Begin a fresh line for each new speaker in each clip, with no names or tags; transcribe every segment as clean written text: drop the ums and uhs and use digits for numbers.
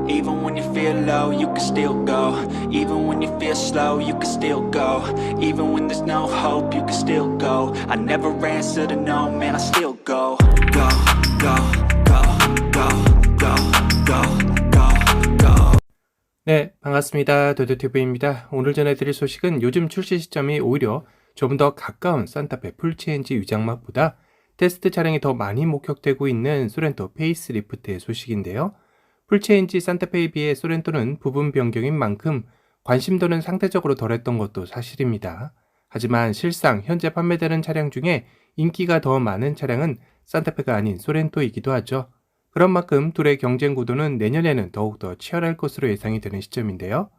Even when you feel low, you can still go. Even when you feel slow, you can still go. Even when there's no hope, you can still go. I never answer to no, man, I still go. Go, go, go, go, go, go, go, go.
네, 반갑습니다. 도도튜브입니다. 오늘 전해드릴 소식은 요즘 출시 시점이 오히려 좀 더 가까운 산타페 풀체인지 위장막보다 테스트 차량이 더 많이 목격되고 있는 소렌토 페이스리프트의 소식인데요. 풀체인지 산타페에 비해 소렌토는 부분 변경인 만큼 관심도는 상대적으로 덜했던 것도 사실입니다. 하지만 실상 현재 판매되는 차량 중에 인기가 더 많은 차량은 산타페가 아닌 소렌토이기도 하죠. 그런 만큼 둘의 경쟁 구도는 내년에는 더욱더 치열할 것으로 예상이 되는 시점인데요.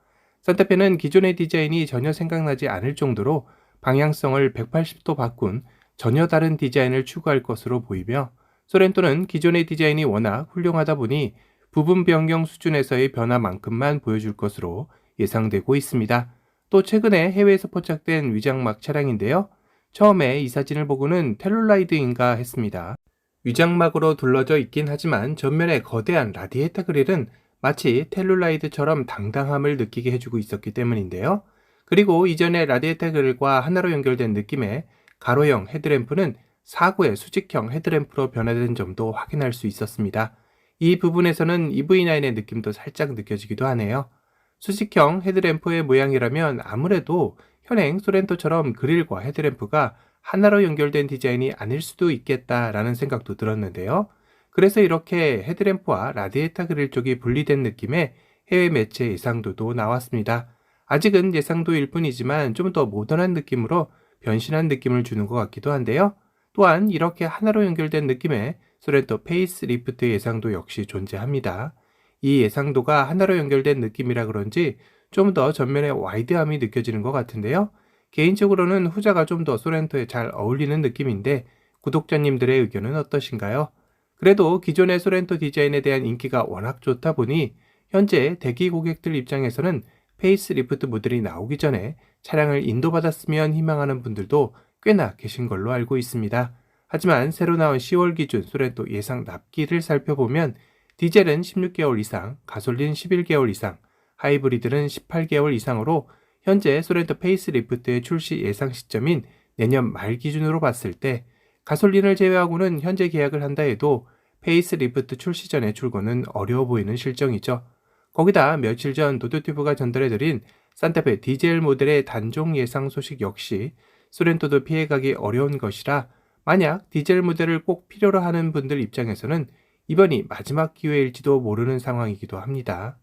산타페는 기존의 디자인이 전혀 생각나지 않을 정도로 방향성을 180도 바꾼 전혀 다른 디자인을 추구할 것으로 보이며, 소렌토는 기존의 디자인이 워낙 훌륭하다 보니 부분 변경 수준에서의 변화만큼만 보여줄 것으로 예상되고 있습니다. 또 최근에 해외에서 포착된 위장막 차량인데요. 처음에 이 사진을 보고는 텔룰라이드인가 했습니다. 위장막으로 둘러져 있긴 하지만 전면에 거대한 라디에이터 그릴은 마치 텔룰라이드처럼 당당함을 느끼게 해주고 있었기 때문인데요. 그리고 이전의 라디에이터 그릴과 하나로 연결된 느낌의 가로형 헤드램프는 사구의 수직형 헤드램프로 변화된 점도 확인할 수 있었습니다. 이 부분에서는 EV9의 느낌도 살짝 느껴지기도 하네요. 수직형 헤드램프의 모양이라면 아무래도 현행 소렌토처럼 그릴과 헤드램프가 하나로 연결된 디자인이 아닐 수도 있겠다라는 생각도 들었는데요. 그래서 이렇게 헤드램프와 라디에이터 그릴 쪽이 분리된 느낌의 해외 매체 예상도도 나왔습니다. 아직은 예상도일 뿐이지만 좀 더 모던한 느낌으로 변신한 느낌을 주는 것 같기도 한데요. 또한 이렇게 하나로 연결된 느낌의 소렌토 페이스리프트 예상도 역시 존재합니다. 이 예상도가 하나로 연결된 느낌이라 그런지 좀 더 전면의 와이드함이 느껴지는 것 같은데요. 개인적으로는 후자가 좀 더 소렌토에 잘 어울리는 느낌인데 구독자님들의 의견은 어떠신가요? 그래도 기존의 소렌토 디자인에 대한 인기가 워낙 좋다 보니 현재 대기 고객들 입장에서는 페이스리프트 모델이 나오기 전에 차량을 인도받았으면 희망하는 분들도 꽤나 계신 걸로 알고 있습니다. 하지만 새로 나온 10월 기준 소렌토 예상 납기를 살펴보면 디젤은 16개월 이상, 가솔린 11개월 이상, 하이브리드는 18개월 이상으로 현재 소렌토 페이스리프트의 출시 예상 시점인 내년 말 기준으로 봤을 때 가솔린을 제외하고는 현재 계약을 한다 해도 페이스리프트 출시 전에 출고는 어려워 보이는 실정이죠. 거기다 며칠 전 도도튜브가 전달해드린 산타페 디젤 모델의 단종 예상 소식 역시 소렌토도 피해가기 어려운 것이라 만약 디젤 모델을 꼭 필요로 하는 분들 입장에서는 이번이 마지막 기회일지도 모르는 상황이기도 합니다.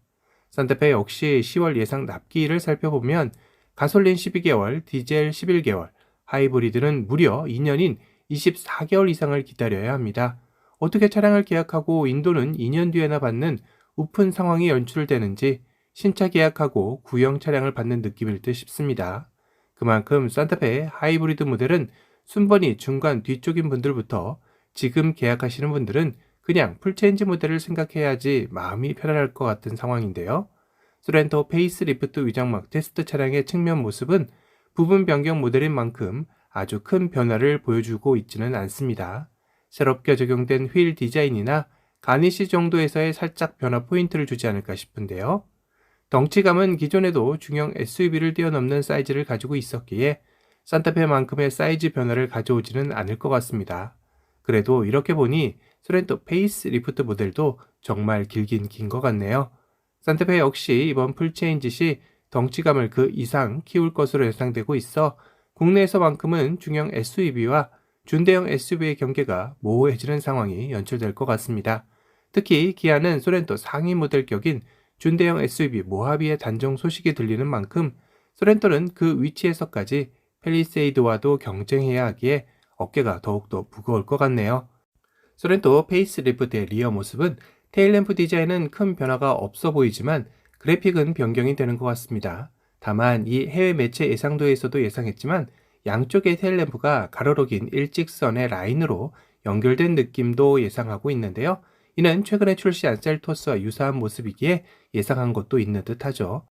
산타페 역시 10월 예상 납기일을 살펴보면 가솔린 12개월, 디젤 11개월, 하이브리드는 무려 2년인 24개월 이상을 기다려야 합니다. 어떻게 차량을 계약하고 인도는 2년 뒤에나 받는 우픈 상황이 연출되는지 신차 계약하고 구형 차량을 받는 느낌일 듯 싶습니다. 그만큼 산타페 하이브리드 모델은 순번이 중간 뒤쪽인 분들부터 지금 계약하시는 분들은 그냥 풀체인지 모델을 생각해야지 마음이 편안할 것 같은 상황인데요. 소렌토 페이스리프트 위장막 테스트 차량의 측면 모습은 부분 변경 모델인 만큼 아주 큰 변화를 보여주고 있지는 않습니다. 새롭게 적용된 휠 디자인이나 가니쉬 정도에서의 살짝 변화 포인트를 주지 않을까 싶은데요. 덩치감은 기존에도 중형 SUV를 뛰어넘는 사이즈를 가지고 있었기에 산타페만큼의 사이즈 변화를 가져오지는 않을 것 같습니다. 그래도 이렇게 보니 소렌토 페이스리프트 모델도 정말 길긴 긴 것 같네요. 산타페 역시 이번 풀체인지 시 덩치감을 그 이상 키울 것으로 예상되고 있어 국내에서만큼은 중형 SUV와 준대형 SUV의 경계가 모호해지는 상황이 연출될 것 같습니다. 특히 기아는 소렌토 상위 모델격인 준대형 SUV 모하비의 단종 소식이 들리는 만큼 소렌토는 그 위치에서까지 펠리세이드와도 경쟁해야 하기에 어깨가 더욱더 무거울 것 같네요. 소렌토 페이스리프트의 리어 모습은 테일램프 디자인은 큰 변화가 없어 보이지만 그래픽은 변경이 되는 것 같습니다. 다만 이 해외 매체 예상도에서도 예상했지만 양쪽의 테일램프가 가로로 긴 일직선의 라인으로 연결된 느낌도 예상하고 있는데요. 이는 최근에 출시한 셀토스와 유사한 모습이기에 예상한 것도 있는 듯하죠.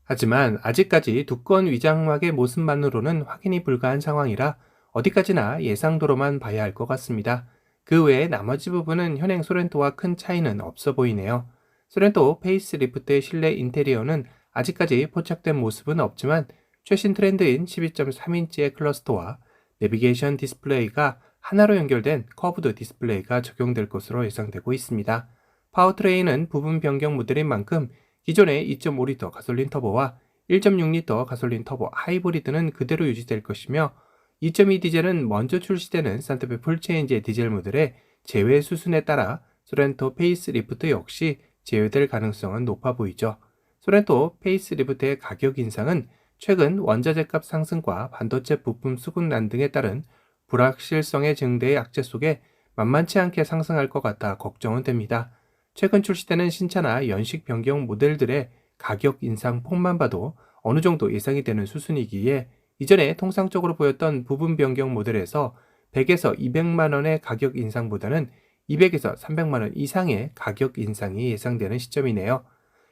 하지만 아직까지 두꺼운 위장막의 모습만으로는 확인이 불가한 상황이라 어디까지나 예상도로만 봐야 할 것 같습니다. 그 외에 나머지 부분은 현행 소렌토와 큰 차이는 없어 보이네요. 소렌토 페이스리프트의 실내 인테리어는 아직까지 포착된 모습은 없지만 최신 트렌드인 12.3인치의 클러스터와 내비게이션 디스플레이가 하나로 연결된 커브드 디스플레이가 적용될 것으로 예상되고 있습니다. 파워트레인은 부분 변경 모델인 만큼 기존의 2.5리터 가솔린 터보와 1.6리터 가솔린 터보 하이브리드는 그대로 유지될 것이며 2.2 디젤은 먼저 출시되는 산타페 풀체인지의 디젤 모델의 제외 수순에 따라 소렌토 페이스리프트 역시 제외될 가능성은 높아 보이죠. 소렌토 페이스리프트의 가격 인상은 최근 원자재값 상승과 반도체 부품 수급 난등에 따른 불확실성의 증대의 악재 속에 만만치 않게 상승할 것 같아 걱정은 됩니다. 최근 출시되는 신차나 연식 변경 모델들의 가격 인상 폭만 봐도 어느 정도 예상이 되는 수순이기에 이전에 통상적으로 보였던 부분 변경 모델에서 100에서 200만 원의 가격 인상보다는 200에서 300만 원 이상의 가격 인상이 예상되는 시점이네요.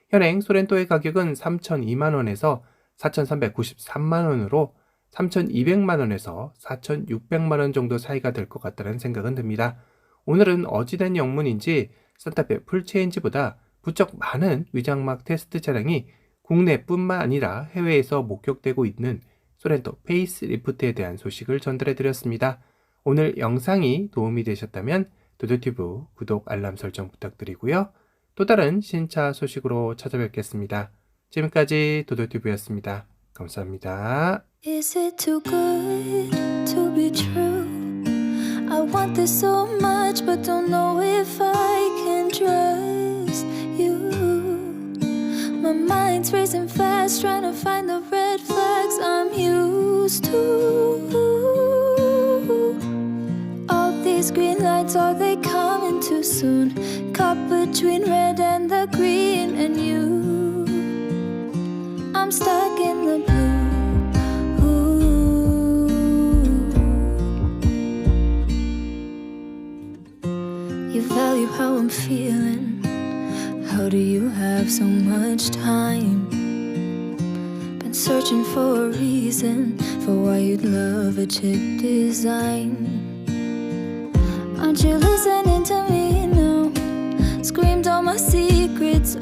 현행 소렌토의 가격은 3,002만 원에서 4,393만 원으로 3,200만 원에서 4,600만 원 정도 사이가 될 것 같다는 생각은 듭니다. 오늘은 어찌된 영문인지 산타페 풀체인지보다 부쩍 많은 위장막 테스트 차량이 국내뿐만 아니라 해외에서 목격되고 있는 소렌토 페이스리프트에 대한 소식을 전달해드렸습니다. 오늘 영상이 도움이 되셨다면 도도튜브 구독, 알람 설정 부탁드리고요. 또 다른 신차 소식으로 찾아뵙겠습니다. 지금까지 도도튜브였습니다. 감사합니다.
Is it too good to be true? I want this so much but don't know if I can trust you. My mind's racing fast trying to find the red flags I'm used to. All these green lights, are they coming too soon? Caught between red and the green and you. I'm stuck in the blue. You value how I'm feeling. How do you have so much time? Been searching for a reason for why you'd love a chick design. Aren't you listening to me now? Screamed all my secrets